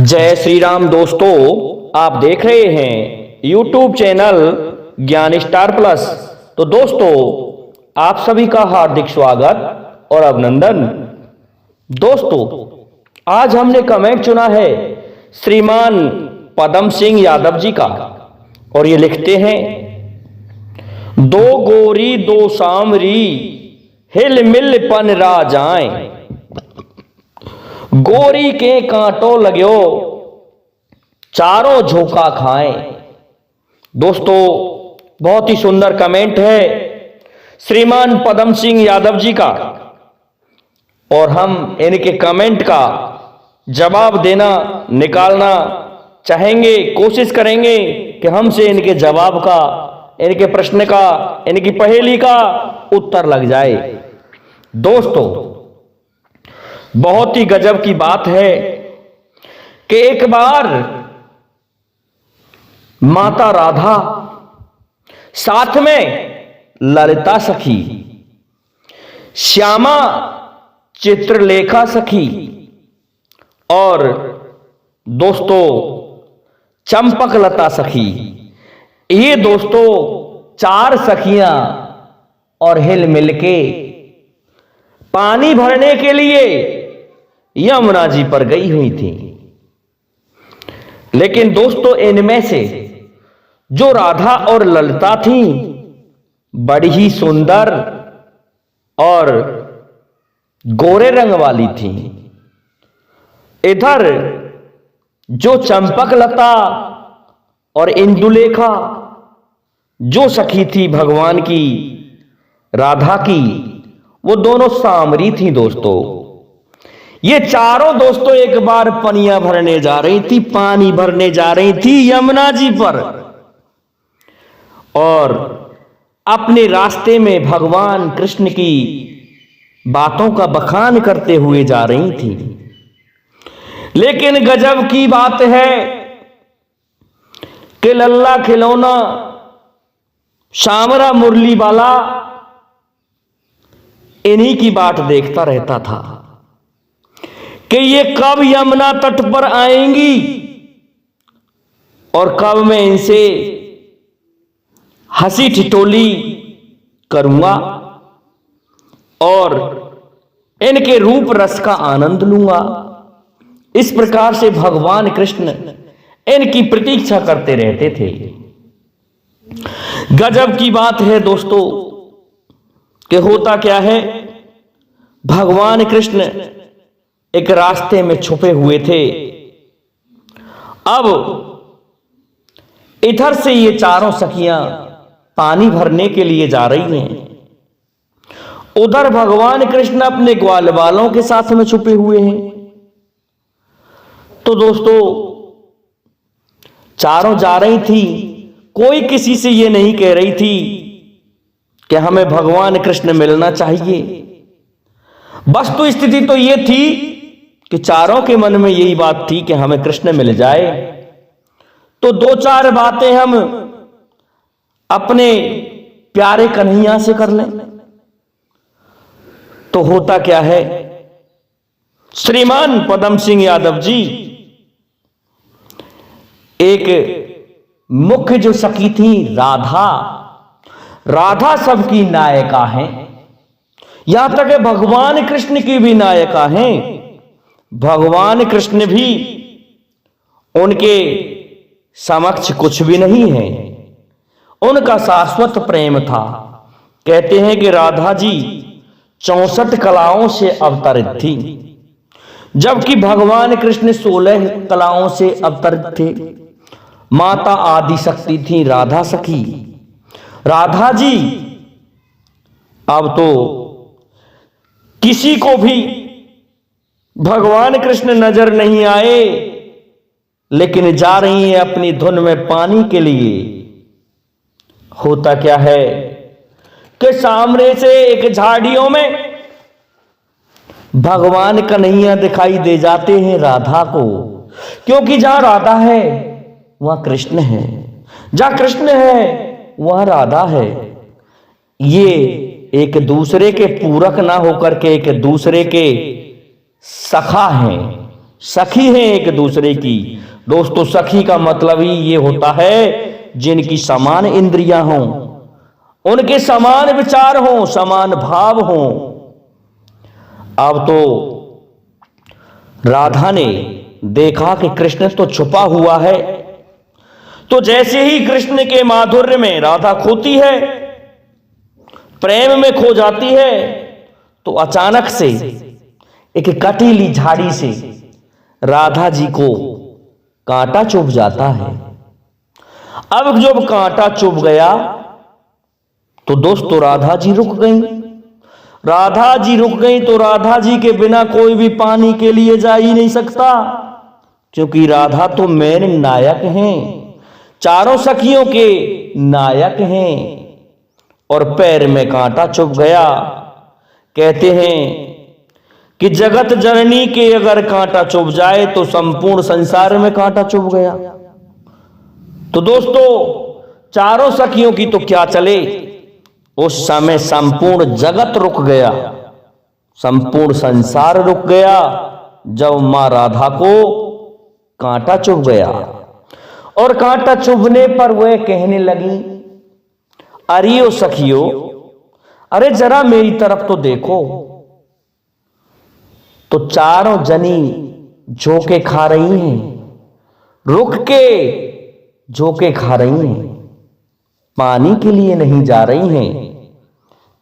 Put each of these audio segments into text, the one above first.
जय श्री राम दोस्तों, आप देख रहे हैं YouTube चैनल ज्ञान स्टार प्लस। तो दोस्तों, आप सभी का हार्दिक स्वागत और अभिनंदन। दोस्तों, आज हमने कमेंट चुना है श्रीमान पदम सिंह यादव जी का, और ये लिखते हैं, दो गोरी दो सामरी हिल मिल पन राजाएं, गोरी के कांटों लगो चारों झोंका खाएं। दोस्तों, बहुत ही सुंदर कमेंट है श्रीमान पदम सिंह यादव जी का, और हम इनके कमेंट का जवाब देना निकालना चाहेंगे, कोशिश करेंगे कि हमसे इनके जवाब का, इनके प्रश्न का, इनकी पहेली का उत्तर लग जाए। दोस्तों, बहुत ही गजब की बात है कि एक बार माता राधा साथ में ललिता सखी, श्यामा चित्रलेखा सखी और दोस्तों चंपकलता सखी, ये दोस्तों चार सखियां और हिल मिलके पानी भरने के लिए यमुना जी पर गई हुई थी। लेकिन दोस्तों, इनमें से जो राधा और ललिता थी बड़ी ही सुंदर और गोरे रंग वाली थी। इधर जो चंपकलता और इंदुलेखा जो सखी थी भगवान की, राधा की, वो दोनों सामरी थी। दोस्तों, ये चारों दोस्तों एक बार पनिया भरने जा रही थी, पानी भरने जा रही थी यमुना जी पर, और अपने रास्ते में भगवान कृष्ण की बातों का बखान करते हुए जा रही थी। लेकिन गजब की बात है कि लल्ला खिलौना शामरा मुरली वाला इन्हीं की बाट देखता रहता था कि ये कब यमुना तट पर आएंगी और कब मैं इनसे हंसी ठिठोली करूंगा और इनके रूप रस का आनंद लूंगा। इस प्रकार से भगवान कृष्ण इनकी प्रतीक्षा करते रहते थे। गजब की बात है दोस्तों कि होता क्या है, भगवान कृष्ण एक रास्ते में छुपे हुए थे। अब इधर से ये चारों सखियां पानी भरने के लिए जा रही हैं, उधर भगवान कृष्ण अपने ग्वाल बालों के साथ में छुपे हुए हैं। तो दोस्तों, चारों जा रही थी, कोई किसी से ये नहीं कह रही थी कि हमें भगवान कृष्ण मिलना चाहिए। वस्तु स्थिति तो ये थी कि चारों के मन में यही बात थी कि हमें कृष्ण मिल जाए तो दो चार बातें हम अपने प्यारे कन्हैया से कर लें। तो होता क्या है, श्रीमान पदम सिंह यादव जी एक मुख्य जो सखी थी राधा सबकी नायिका हैं, यहां तक कि भगवान कृष्ण की भी नायिका हैं। भगवान कृष्ण भी उनके समक्ष कुछ भी नहीं है, उनका शाश्वत प्रेम था। कहते हैं कि राधा जी 64 कलाओं से अवतरित थी, जबकि भगवान कृष्ण 16 कलाओं से अवतरित थे। माता आदि शक्ति थी राधा सखी। राधा जी अब तो किसी को भी भगवान कृष्ण नजर नहीं आए, लेकिन जा रही है अपनी धुन में पानी के लिए। होता क्या है कि सामने से एक झाड़ियों में भगवान कन्हैया दिखाई दे जाते हैं राधा को, क्योंकि जहां राधा है वहां कृष्ण है, जहां कृष्ण है वह राधा है। ये एक दूसरे के पूरक ना होकर के एक दूसरे के सखा हैं, सखी हैं एक दूसरे की। दोस्तों, सखी का मतलब ही ये होता है जिनकी समान इंद्रियां हों, उनके समान विचार हों, समान भाव हों। अब तो राधा ने देखा कि कृष्ण तो छुपा हुआ है, तो जैसे ही कृष्ण के माधुर्य में राधा खोती है, प्रेम में खो जाती है, तो अचानक से एक कटीली झाड़ी से राधा जी को कांटा चुभ जाता है। अब जब कांटा चुभ गया तो दोस्तों राधा जी रुक गई। राधा जी रुक गई तो राधा जी के बिना कोई भी पानी के लिए जा ही नहीं सकता, क्योंकि राधा तो मेन नायक हैं, चारों सखियों के नायक हैं। और पैर में कांटा चुभ गया। कहते हैं कि जगत जननी के अगर कांटा चुभ जाए तो संपूर्ण संसार में कांटा चुभ गया। तो दोस्तों, चारों सखियों की तो क्या चले, उस समय संपूर्ण जगत रुक गया, संपूर्ण संसार रुक गया जब मां राधा को कांटा चुभ गया। और कांटा चुभने पर वह कहने लगी, अरियो सखियो, अरे जरा मेरी तरफ तो देखो। तो चारों जनी झोंके खा रही हैं, रुक के झोंके खा रही हैं, पानी के लिए नहीं जा रही हैं।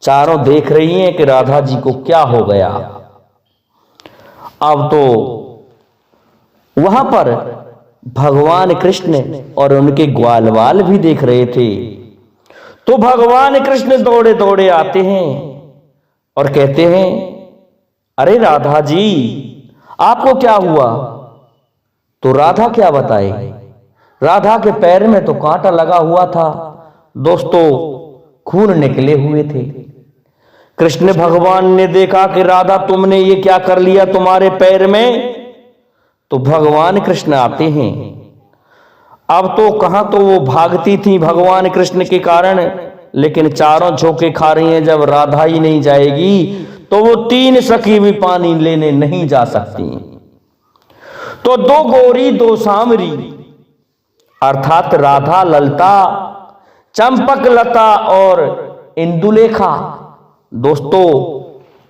चारों देख रही हैं कि राधा जी को क्या हो गया। अब तो वहां पर भगवान कृष्ण और उनके ग्वालवाल भी देख रहे थे। तो भगवान कृष्ण दौड़े दौड़े आते हैं और कहते हैं, अरे राधा जी, आपको क्या हुआ? तो राधा क्या बताए, राधा के पैर में तो कांटा लगा हुआ था। दोस्तों, खून निकले हुए थे। कृष्ण भगवान ने देखा कि राधा तुमने ये क्या कर लिया तुम्हारे पैर में। तो भगवान कृष्ण आते हैं। अब तो कहां तो वो भागती थी भगवान कृष्ण के कारण, लेकिन चारों झोंके खा रही हैं। जब राधा ही नहीं जाएगी तो वो तीन सखी भी पानी लेने नहीं जा सकती। तो दो गोरी दो सामरी, अर्थात राधा, ललता, चंपक लता और इंदुलेखा। दोस्तों,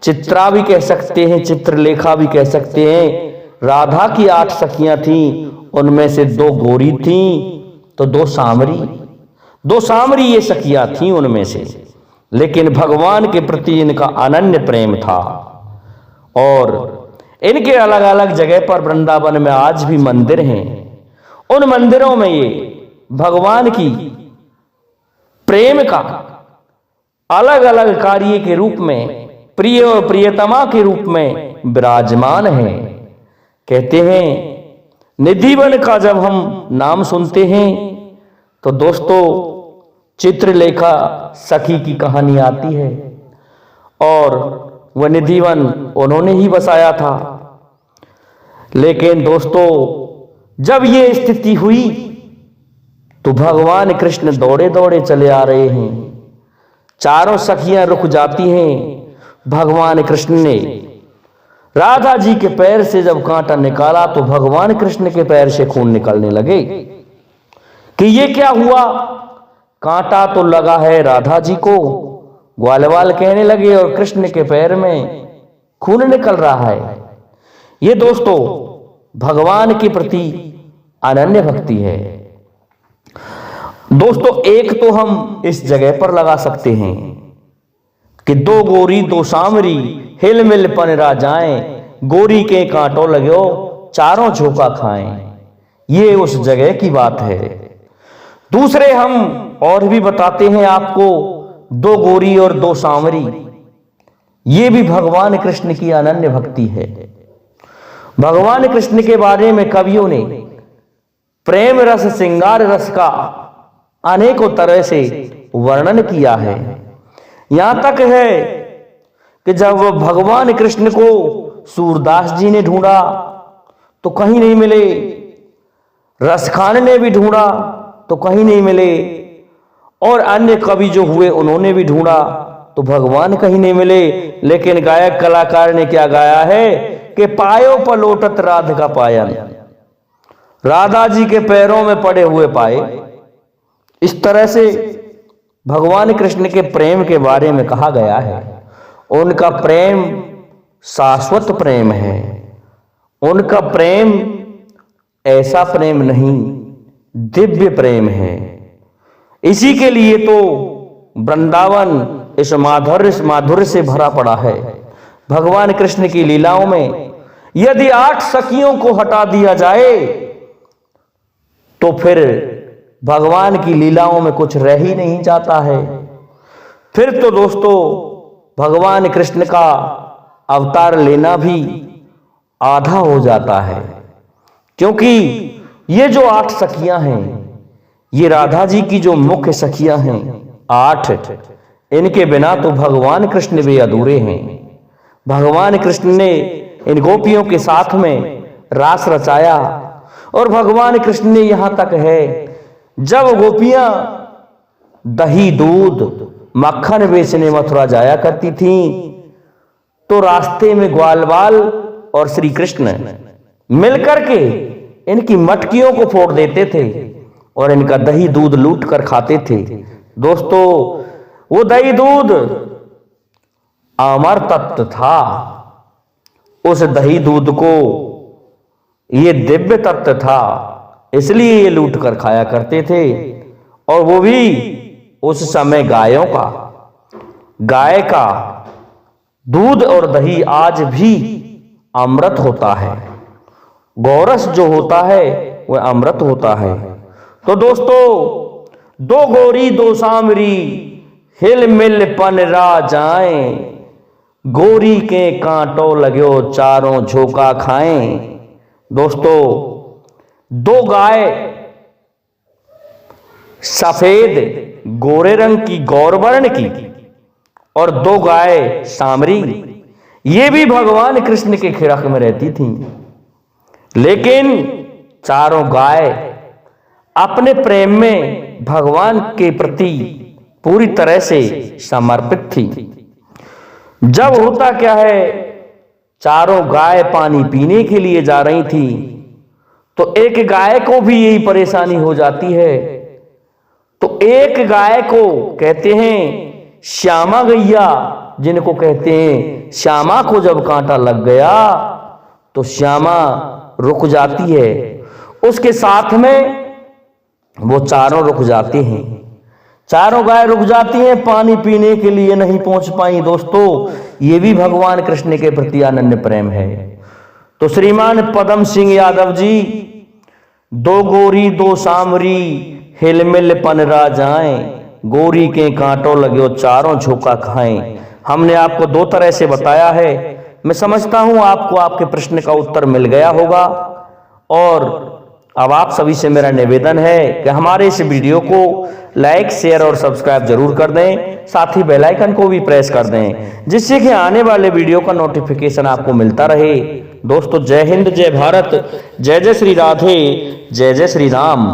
चित्रा भी कह सकते हैं, चित्रलेखा भी कह सकते हैं। राधा की 8 सखियां थीं, उनमें से 2 गोरी थीं तो 2 सामरी। 2 सामरी ये सखियां थीं उनमें से। लेकिन भगवान के प्रति इनका अनन्य प्रेम था। और इनके अलग अलग जगह पर वृंदावन में आज भी मंदिर हैं। उन मंदिरों में ये भगवान की प्रेम का अलग अलग कार्य के रूप में, प्रिय और प्रियतमा के रूप में विराजमान है। कहते हैं, निधिवन का जब हम नाम सुनते हैं तो दोस्तों चित्रलेखा सखी की कहानी आती है। और वह निधिवन उन्होंने ही बसाया था। लेकिन दोस्तों, जब ये स्थिति हुई तो भगवान कृष्ण दौड़े दौड़े चले आ रहे हैं। चारों सखियां रुक जाती हैं। भगवान कृष्ण ने राधा जी के पैर से जब कांटा निकाला तो भगवान कृष्ण के पैर से खून निकलने लगे कि ये क्या हुआ, कांटा तो लगा है राधा जी को। ग्वालवाल कहने लगे और कृष्ण के पैर में खून निकल रहा है। ये दोस्तों भगवान के प्रति अनन्य भक्ति है। दोस्तों, एक तो हम इस जगह पर लगा सकते हैं कि 2 गोरी 2 सामरी, हिल मिल पनरा जाएं, गोरी के कांटों लगो, चारों झोंका खाएं। ये उस जगह की बात है। दूसरे हम और भी बताते हैं आपको, 2 गोरी और 2 सांवरी, ये भी भगवान कृष्ण की अनन्य भक्ति है। भगवान कृष्ण के बारे में कवियों ने प्रेम रस, श्रृंगार रस का अनेकों तरह से वर्णन किया है। यहां तक है कि जब भगवान कृष्ण को सूरदास जी ने ढूंढा तो कहीं नहीं मिले, रसखान ने भी ढूंढा तो कहीं नहीं मिले, और अन्य कवि जो हुए उन्होंने भी ढूंढा तो भगवान कहीं नहीं मिले। लेकिन गायक कलाकार ने क्या गाया है के पायों पर लोटत राधिका पायल, राधा जी के पैरों में पड़े हुए पाए। इस तरह से भगवान कृष्ण के प्रेम के बारे में कहा गया है। उनका प्रेम शाश्वत प्रेम है। उनका प्रेम ऐसा प्रेम नहीं, दिव्य प्रेम है। इसी के लिए तो वृंदावन इस माधुर्य से भरा पड़ा है। भगवान कृष्ण की लीलाओं में यदि 8 सखियों को हटा दिया जाए तो फिर भगवान की लीलाओं में कुछ रह ही नहीं जाता है। फिर तो दोस्तों भगवान कृष्ण का अवतार लेना भी आधा हो जाता है, क्योंकि ये जो 8 सखियां हैं, ये राधा जी की जो मुख्य सखियां हैं 8, इनके बिना तो भगवान कृष्ण भी अधूरे हैं। भगवान कृष्ण ने इन गोपियों के साथ में रास रचाया और भगवान कृष्ण ने यहां तक है, जब गोपियां दही दूध मक्खन बेचने मथुरा जाया करती थीं तो रास्ते में ग्वाल बाल और श्री कृष्ण मिलकर के इनकी मटकियों को फोड़ देते थे और इनका दही दूध लूट कर खाते थे। दोस्तों वो दही दूध अमर तत्व था। उस दही दूध को ये दिव्य तत्व था, इसलिए ये लूट कर खाया करते थे। और वो भी उस समय गायों का, गाय का दूध और दही आज भी अमृत होता है। गौरस जो होता है वह अमृत होता है। तो दोस्तों 2 गोरी 2 सामरी हिल मिल पन रा जाएं, गोरी के कांटों लगो चारों झोंका खाएं। दोस्तों 2 गाय सफेद गोरे रंग की गौरवर्ण की और 2 गाय सामरी, ये भी भगवान कृष्ण के खिरक में रहती थीं। लेकिन चारों गाय अपने प्रेम में भगवान के प्रति पूरी तरह से समर्पित थी। जब होता क्या है, चारों गाय पानी पीने के लिए जा रही थी तो एक गाय को भी यही परेशानी हो जाती है। तो एक गाय को कहते हैं श्यामा गैया, जिनको कहते हैं श्यामा को जब कांटा लग गया तो श्यामा रुक जाती है। उसके साथ में वो चारों रुक जाते हैं। चारों गाय रुक जाती हैं, पानी पीने के लिए नहीं पहुंच पाई। दोस्तों ये भी भगवान कृष्ण के प्रति अनन्य प्रेम है। तो श्रीमान पदम सिंह यादव जी, 2 गोरी 2 सामरी हिलमिल पनरा जाएं, गोरी के कांटों लगे चारों झोंका खाएं। हमने आपको 2 तरह से बताया है। मैं समझता हूं आपको आपके प्रश्न का उत्तर मिल गया होगा। और अब आप सभी से मेरा निवेदन है कि हमारे इस वीडियो को लाइक शेयर और सब्सक्राइब जरूर कर दें, साथ ही बेल आइकन को भी प्रेस कर दें, जिससे कि आने वाले वीडियो का नोटिफिकेशन आपको मिलता रहे। दोस्तों जय हिंद, जय भारत, जय जय श्री राधे, जय जय श्री राम।